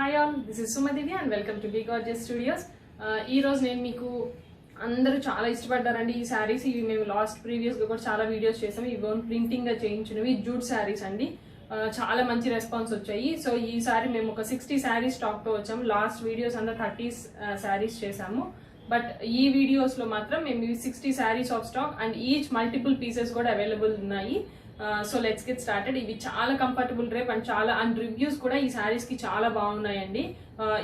Hi all, this is Sumadivya and welcome to be gorgeous studios. ఈ రోజు నేను మీకు అందరూ చాలా ఇష్టపడ్డారండి ఈ శారీస్. ఇవి మేము ప్రీవియస్గా కూడా చాలా వీడియోస్ చేసాము. ఇవి ఓన్ ప్రింటింగ్గా చేయించినవి జూట్ శారీస్ అండి. చాలా మంచి రెస్పాన్స్ వచ్చాయి. సో ఈసారి మేము ఒక 60 శారీస్ స్టాక్తో వచ్చాము. లాస్ట్ వీడియోస్ అంతా 30 శారీస్ చేసాము. బట్ ఈ వీడియోస్లో మాత్రం మేము 60 saris of stock and each multiple pieces కూడా అవైలబుల్ ఉన్నాయి. So let's get started. ఇవి చాలా కంఫర్టబుల్ రేప్ అండ్ రివ్యూస్ కూడా ఈ శారీస్ కి చాలా బాగున్నాయండి.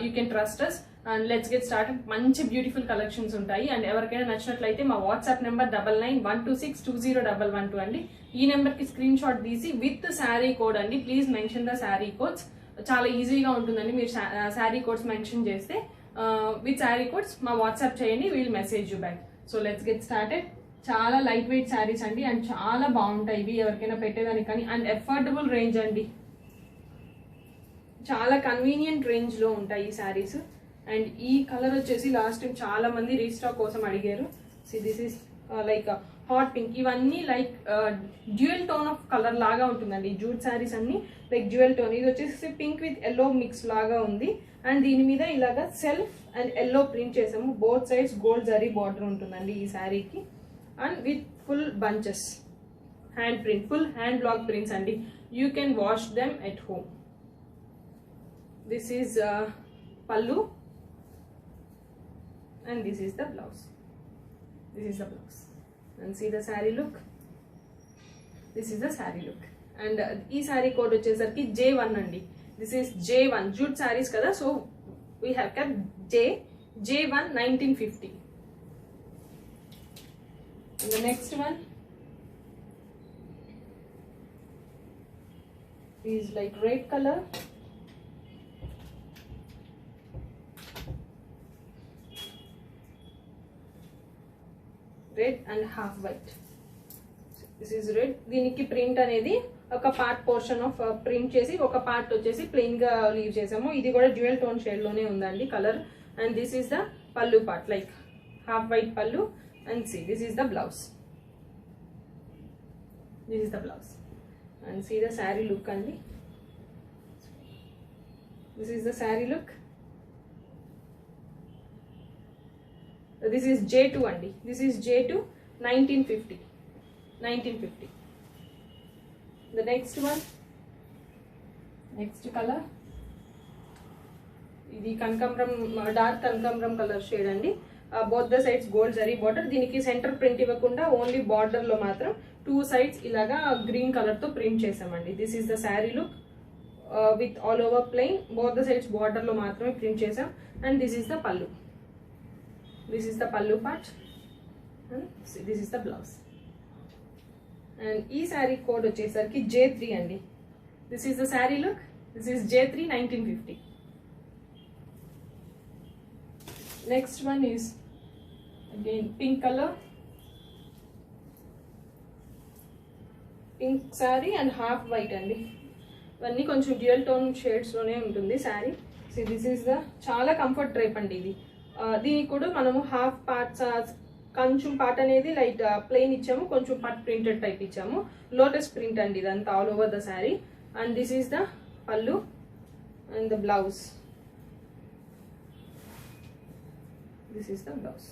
You can trust us and let's get started. మంచి బ్యూటిఫుల్ కలెక్షన్స్ ఉంటాయి అండ్ ఎవరికైనా నచ్చినట్లయితే మా వాట్సాప్ నెంబర్ 9912620112 అండి. ఈ నెంబర్ కి స్క్రీన్ షాట్ తీసి విత్ శారీ కోడ్ అండి, please mention the sari codes. చాలా ఈజీగా ఉంటుందండి. మీరు శారీ కోడ్స్ మెన్షన్ చేస్తే విత్ శారీ కోడ్స్ మా వాట్సాప్ చేయండి, we'll message you back. So let's get started. చాలా లైట్ వెయిట్ శారీస్ అండి అండ్ చాలా బాగుంటాయి ఇవి ఎవరికైనా పెట్టేదానికి కానీ. అండ్ అఫోర్డబుల్ రేంజ్ అండి, చాలా కన్వీనియంట్ రేంజ్ లో ఉంటాయి ఈ శారీస్. అండ్ ఈ కలర్ వచ్చేసి లాస్ట్ టైం చాలా మంది రీస్టాక్ కోసం అడిగారు. See this is like hot pink. ఇవన్నీ like dual tone of colour లాగా ఉంటుందండి. జూట్ శారీస్ అన్ని లైక్ డ్యూయల్ టోన్. ఇది వచ్చేసి పింక్ విత్ ఎల్లో మిక్స్ లాగా ఉంది. అండ్ దీని మీద ఇలాగా సెల్ఫ్ అండ్ ఎల్లో ప్రింట్ చేసాము. Both sides gold zari border ఉంటుందండి ఈ శారీకి. And with full bunches, hand print, full hand block prints andi. You can wash them at home. This is pallu and this is the blouse. This is the blouse and see the saree look. This is the saree look and ee saree code vachesarki J1 andi. This is J1 jute sarees kada, so we have kept J1 1950. And the next one is like red color. Red and half white. This is red. దీనికి print అనేది ఒక part portion of print చేసి ఒక part వచ్చేసి plain గా leave చేసాము. ఇది కూడా డ్యూయల్ టోన్ షేడ్ లోనే ఉందండి colour. And this is the pallu part, like half white పల్లు. And see, this is the blouse. This is the blouse. And see the saree look andi. This is the saree look. This is J2 andi. This is J2 1950. 1950. The next one, next color. Idi kankamram, dark kankamram color shade andi. Both the sides gold zari border. దీనికి centre print ఇవ్వకుండా only border లో మాత్రం 2 sides ఇలాగా green colour తో print చేసామండి. This is the sari look with all over plain. Both the sides border లో మాత్రమే print చేసాం. అండ్ దిస్ ఈస్ ద పల్లు. This is the pallu part and this is the blouse. And ఈ sari code వచ్చేసరికి J3 అండి. This is the sari look. This is J3 1950. Next one is again pink color, pink saree and half white andi. ఇవన్నీ కొంచెం dual tone shades లోనే ఉంటుంది sari. So this is the చాలా comfort drape అండి ఇది. దీనికి కూడా మనము హాఫ్ పార్ట్స్, కొంచెం పార్ట్ అనేది లైట్ ప్లెయిన్ ఇచ్చాము, కొంచెం పార్ట్ ప్రింటెడ్ టైప్ ఇచ్చాము. లోటస్ ప్రింట్ అండి ఇదంతా all over the sari. And this is the pallu and the blouse. This is the blouse.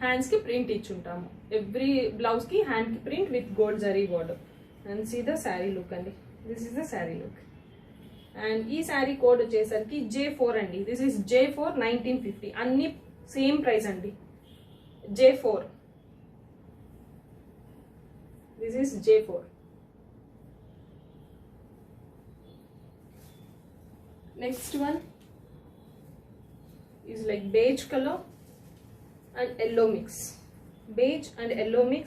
Hands ki print ichuntamu. Every blouse ki hand ki print with gold zari border. And see the saree look andi. This is the saree look. And ee saree code vachesariki J4 andi. This is J4 1950. Anni same price andi. J4. This is J4. Next one is like beige color and yellow mix. Beige and yellow mix.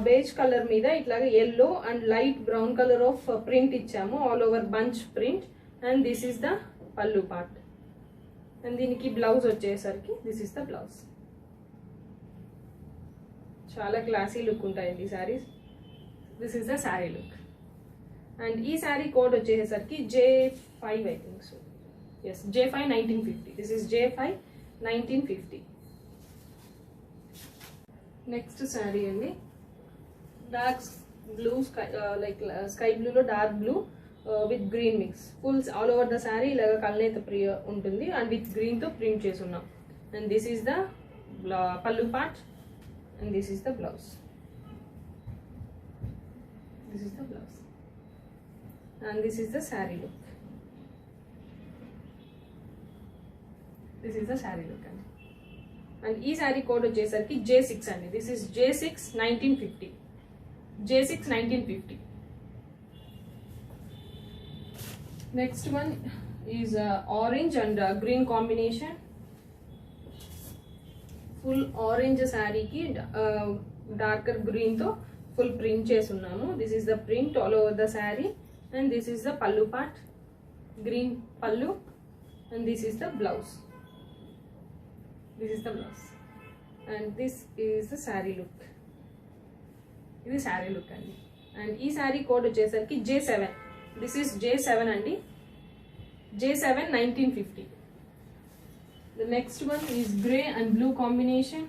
Beige color మీద ఇట్లాగా yellow and light brown color of print ఇచ్చాము, all over bunch print. And this is the pallu part. And దీనికి blouse వచ్చేసరికి this is the blouse. చాలా classy look ఉంటాయండి saris. This is the saree look. And ఈ sorry code వచ్చేసరికి J5 I think so. Yes, J5 1950. This is J5 1950. Next saree andi. Dark blue sky, like sky blue lo dark blue with green mix fulls all over the sari ఇలాగ కల్నేత ప్రియ ఉంటుంది and with గ్రీన్తో print చేసి ఉన్నాం. And this is the pallu part and this is the blouse. This is the blouse and this is the saree look. This is the saree look and ee saree code vachesarki J6 andi. This is J6 1950. J6 1950. Next one is orange and green combination. Full orange saree ki darker green tho full print చేస్తున్నాము. This is the print all over the saree and this is the pallu part, green pallu and this is the blouse. This is the blouse and this is the saree look. ఇది saree look అండి. And ఈ saree code వచ్చేసరికి J7. This is J7 అండి. J7 1950. The next one is grey and blue combination.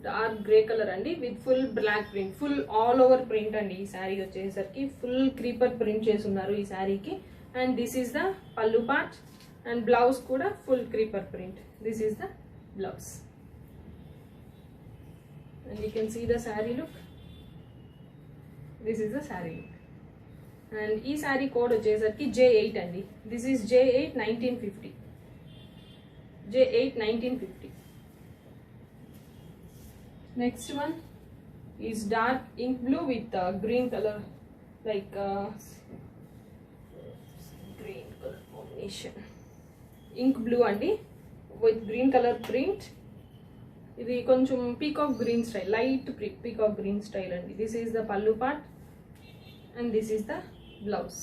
Dark grey colour అండి with full black print, full all over print అండి. ఈ శారీ వచ్చేసరికి full creeper print చేస్తున్నారు ఈ శారీకి. And this is the pallu part and blouse కూడా full creeper print. This is the blouse and you can see the sari look. This is the sari look and ఈ sari code వచ్చేసరికి J8 అండి. This is J8 1950. J8 1950. Next one is dark ink blue with green color, like green color combination. Ink blue andi with green color print. Idi koncham peacock green style, light peacock green style andi. This is the pallu part and this is the blouse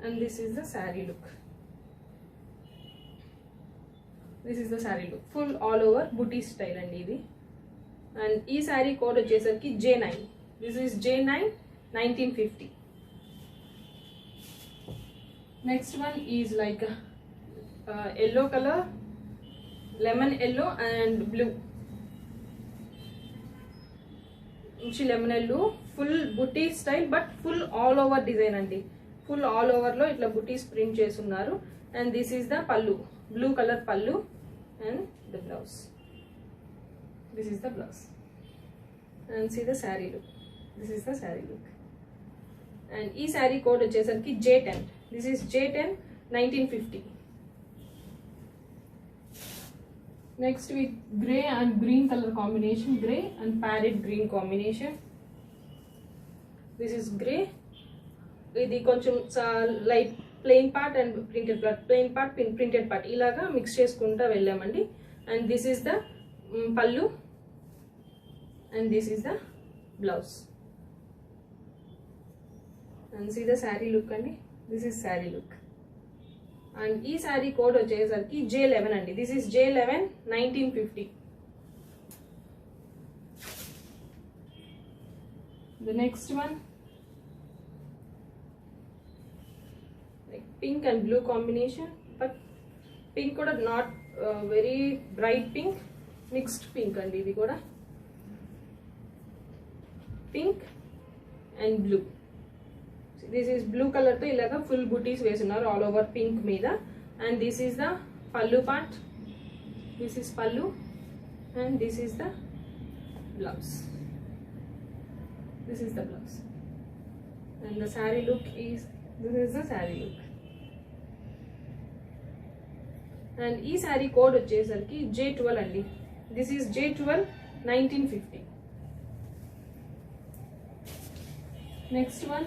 and this is the saree look. This is the saree look, full all over booty style andi idi. And ee saree code vachesarki J9. This is J9 1950. Next one is like yellow color, lemon yellow and blue. Inchi lemon yellow, full booty style but full all over design andi. Full all over lo itla booties print chesunnaru. And this is the pallu, blue color pallu and the blouse. This is the blouse and see the saree look. This is the saree look and ee saree code vachesarki J10. This is J10 1950. Next with grey and green color combination, grey and parrot green combination. This is grey. Idi koncham light plain part and printed part, plain part printed part ilaga mix cheskunta vellamandi. And this is the pallu and this is the blouse and see the saree look andi. This is saree look and ee saree code vachesarki J11 andi. This is J11 1950. The next one like pink and blue combination, but pink kuda not very bright pink, mixed pink andi idi kuda. Pink and blue. See, this is blue color tho ilaga full booties vesunnaru all over pink meeda. And this is the pallu part. This is pallu and this is the blouse. This is the blouse and the saree look is, this is the saree look and ee saree code vachesarki J12 andi. This is J12 1950. Next one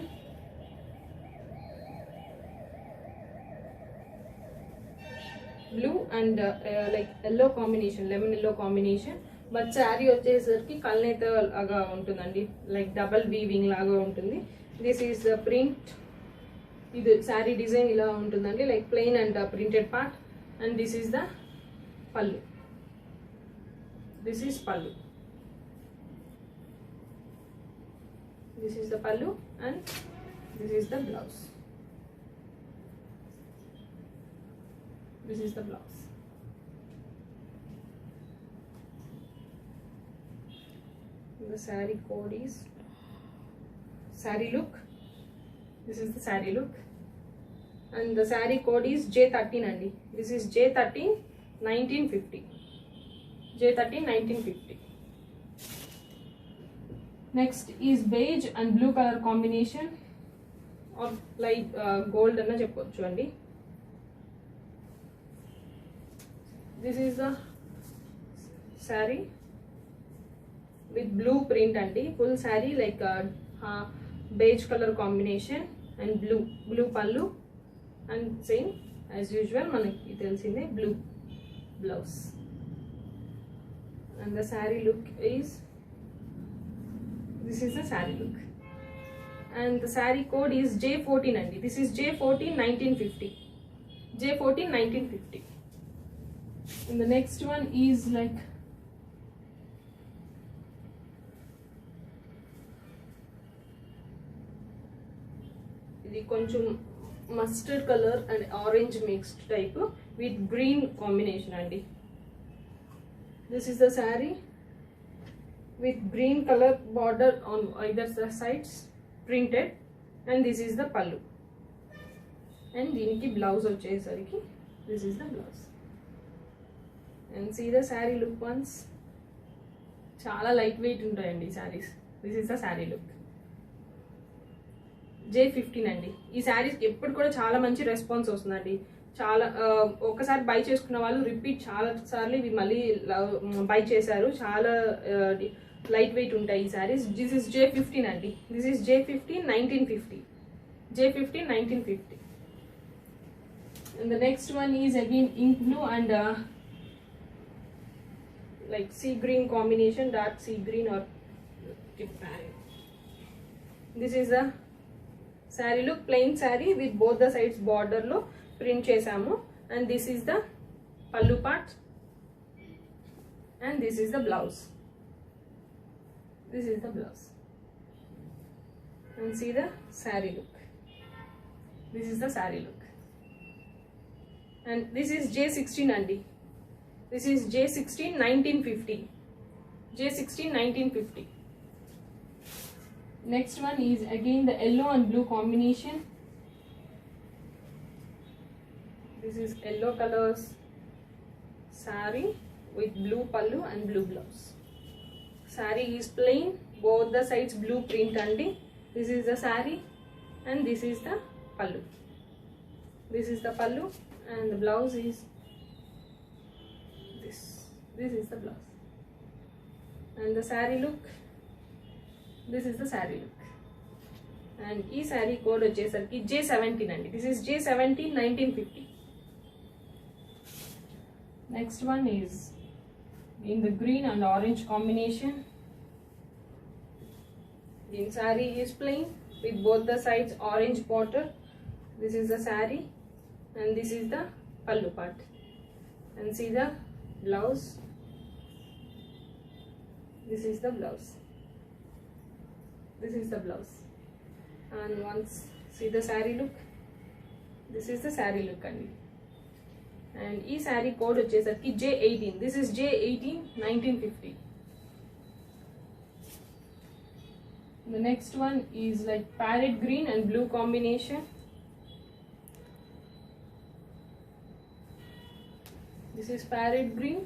blue and like yellow combination, lemon yellow combination, but saree వచ్చేసరికి కల్నేత లాగా ఉంటుందండి, like double weaving లాగా ఉంటుంది. This is the print. ఇది saree design ఇలా ఉంటుందండి, like plain and printed part and this is the pallu. This is pallu. This is the pallu and this is the blouse. This is the blouse. The saree code is saree look. This is the saree look, and the saree code is J13 andi. This is J13 1950. J13 1950. Next is beige and blue color combination, or light gold anna cheppochu andi. This is the saree with blue print andi. Full saree like beige color combination and blue pallu, and same as usual manaki telisinde blue blouse. And the saree look is, this is the saree look, and the saree code is J14 andi. This is J14 1950. J14 1950. And the next one is like ఇది కొంచెం mustard colour and orange mixed type with green combination అండి. This is the sari with green color border on either sides printed, and this is the pallu, and దీనికి blouse వచ్చేసరికి this is the blouse. And see the saree look once. చాలా light wait ఉంటాయండి saris. this is the saree look. J15 అండి. ఈ శారీస్ ఎప్పుడు కూడా చాలా మంచి రెస్పాన్స్ వస్తుందండి. చాలా ఒకసారి బై చేసుకున్న వాళ్ళు రిపీట్ చాలా సార్లు ఇవి మళ్ళీ బై చేశారు. చాలా లైట్ వెయిట్ ఉంటాయి ఈ శారీస్. దిస్ ఇస్ J15 అండి. This is J15 1950. J15 1950. And the next one is again ink blue and like sea green combination, dark sea green or this is the saree look. Plain saree with both the sides border lo print chesamu, and this is the pallu part, and this is the blouse. This is the blouse, and see the saree look. This is the saree look, and this is J16 andi. This is J16 1950. J16 1950. Next one is again the yellow and blue combination. This is yellow colors saree with blue pallu and blue blouse. Saree is plain, both the sides blue print andi. This is the saree, and this is the pallu. This is the pallu, and the blouse is this. This is the blouse, and the saree look. This is the saree look, and ee saree code vachesariki J17 andi. This is J17 1950. Next one is in the green and orange combination. The saree is plain with both the sides orange border. This is the saree, and this is the pallu part, and see the blouse. This is the blouse. This is the blouse, and once see the saree look. This is the saree look andi, and ee saree code vachesariki J18. This is J18 1950. The next one is like parrot green and blue combination. This is parrot green,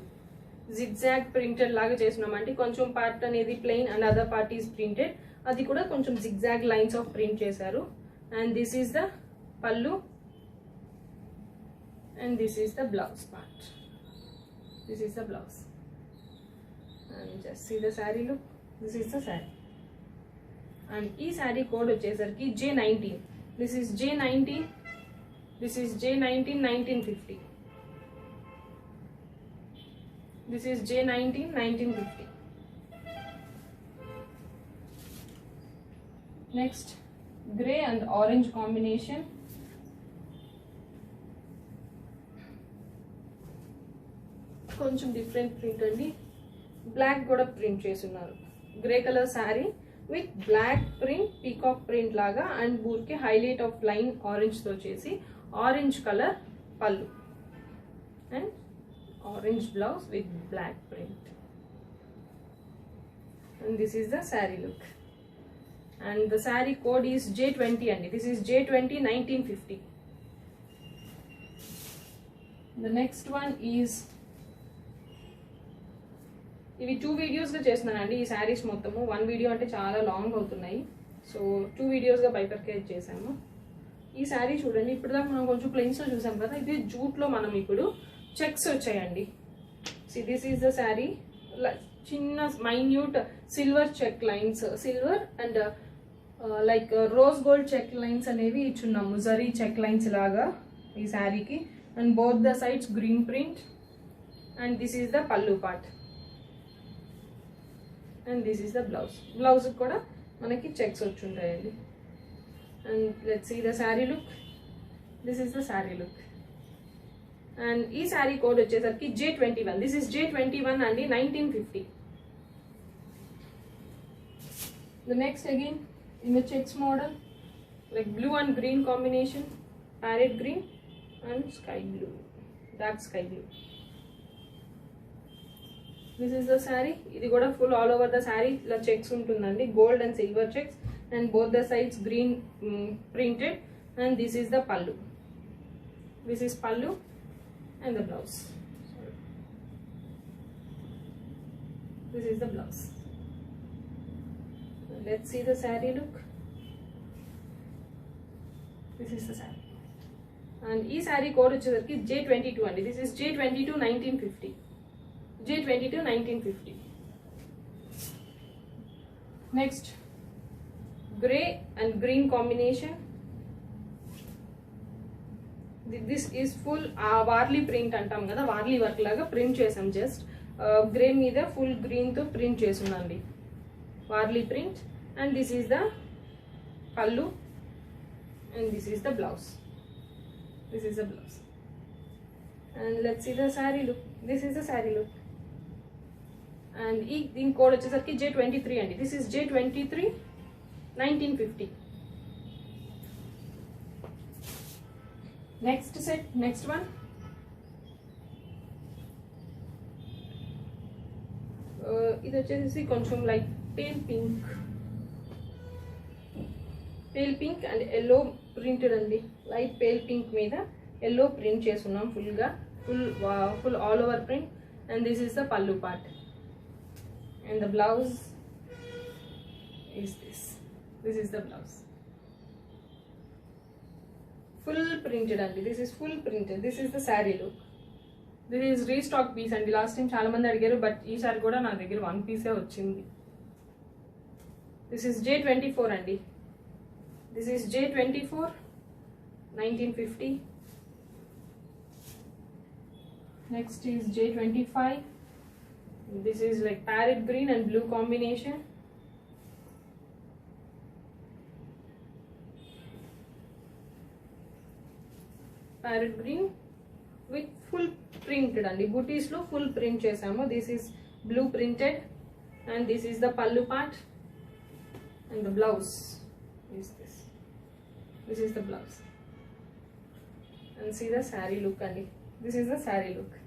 zigzag printed laga chesunnamandi. Koncham part anedi plain and other part is printed. అది కూడా కొంచెం zigzag lines of print చేశారు, and this is the pallu, and this is the blouse part. This is the blouse, and just see the saree look. This is the saree, and ee saree code vachesariki J19. This is J19. This is J19 1950. This is J19 1950. Next, grey and orange combination. కొంచెం different print అండి. Black కూడా print చేస్తున్నారు. Grey colour sari with black print, peacock print లాగా, and ఊరికే highlight of line orange తో చేసి orange colour pallu and orange blouse with black print. And and this is the saree look. And the saree code is J20 and this is J20 1950. The next one is ఇవి 2 వీడియోస్గా చేస్తున్నానండి ఈ శారీస్ మొత్తము. 1 video అంటే చాలా long అవుతున్నాయి, so 2 వీడియోస్గా bifurcate చేసాము. ఈ శారీ చూడండి, ఇప్పుడు దాకా మనం కొంచెం ప్లెయిన్స్లో చూసాం కదా, ఇది జూట్లో మనం ఇప్పుడు చెక్స్ వచ్చాయండి. See this is the sari, చిన్న minute silver check lines, silver and like rose gold check lines అనేవి ఇచ్చున్నాము, జరీ చెక్ లైన్స్ లాగా ఈ శారీకి. And both the sides green print. And this is the pallu part. And this is the blouse. Blouse కూడా మనకి checks వచ్చి ఉంటాయండి. And let's see the sari look. This is the sari look. And ఈ శారీ కోడ్ వచ్చేసరికి J21. This is J21 అండి 1950. The next again in the checks model, like blue and green combination, parrot green and sky blue, dark sky blue. This is the sari. ఇది కూడా full all over the sari ఇలా checks ఉంటుందండి, gold and silver checks. And both the sides green printed. And this is the పల్లు. This is పల్లు and the blouse. This is the blouse. Let's see the saree look. This is the saree. And ee saree code vachesariki J22 andi. This is J22 1950. J22 1950. Next, grey and green combination. This is full Warli print అంటాం కదా, Warli work లాగా print చేసాం. Just grey మీద full గ్రీన్తో print చేసిందండి, Warli print. And this is the pallu and this is the blouse. This is the blouse. And let's see the sari look. This is the sari look. And దీని code వచ్చేసరికి J23 అండి. This is J23 1950. Next set, next one ఇది వచ్చేసి కొంచెం like pale pink and yellow printed అండి. Light pale pink మీద yellow print చేసుకున్నాం ఫుల్గా, full all over print. And this is the pallu part. And the blouse is this is the blouse. Full printed అండి. This is full printed. This is the sari look. This is restock piece అండి. Last time చాలా మంది అడిగారు, but ఈసారి కూడా నా దగ్గర 1 పీసే వచ్చింది. దిస్ ఈస్ J24 అండి. This is J24 1950. Next is J25. This is like parrot green and blue combination. Parrot green with full printed అండి. బుటీస్ లో ఫుల్ ప్రింట్ చేసాము. This is blue printed and this is the pallu part and the blouse is this. This is the blouse. And see the sari look అండి. This is the sari look.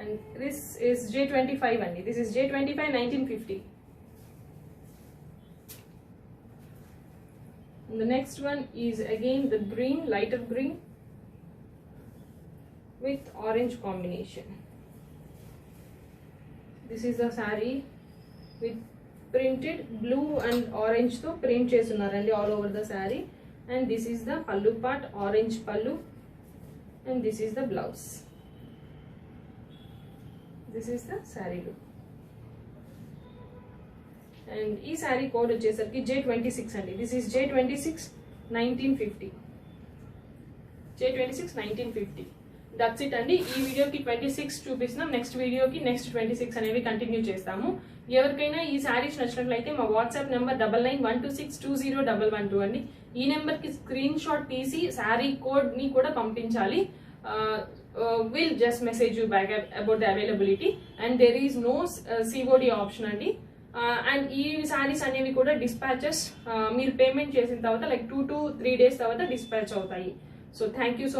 And this is J25 అండి. This is J25 1950. The next one is again the green, lighter green with orange combination. This is the saree with printed blue and orange to print chestunnarandi all over the saree. And this is the pallu part, orange pallu. And this is the blouse. This is the saree look. And ఈ sari code వచ్చేసరికి J26 అండి. This is J26 1950. J26 1950. That's it అండి. ఈ వీడియోకి 26 చూపిస్తున్నాం, next వీడియోకి next 26 అనేవి continue చేస్తాము. ఎవరికైనా ఈ శారీస్ నచ్చినట్లయితే మా వాట్సాప్ నెంబర్ 9912620112 అండి. ఈ నెంబర్కి స్క్రీన్ షాట్ తీసి శారీ కోడ్ని కూడా పంపించాలి. Will just message you back about the availability. And there is no COD option అండి. అండ్ ఈ శారీస్ అనేవి కూడా డిస్పాచెస్ మీరు పేమెంట్ చేసిన తర్వాత లైక్ 2 to 3 days తర్వాత డిస్పాచ్ అవుతాయి. So thank you so much.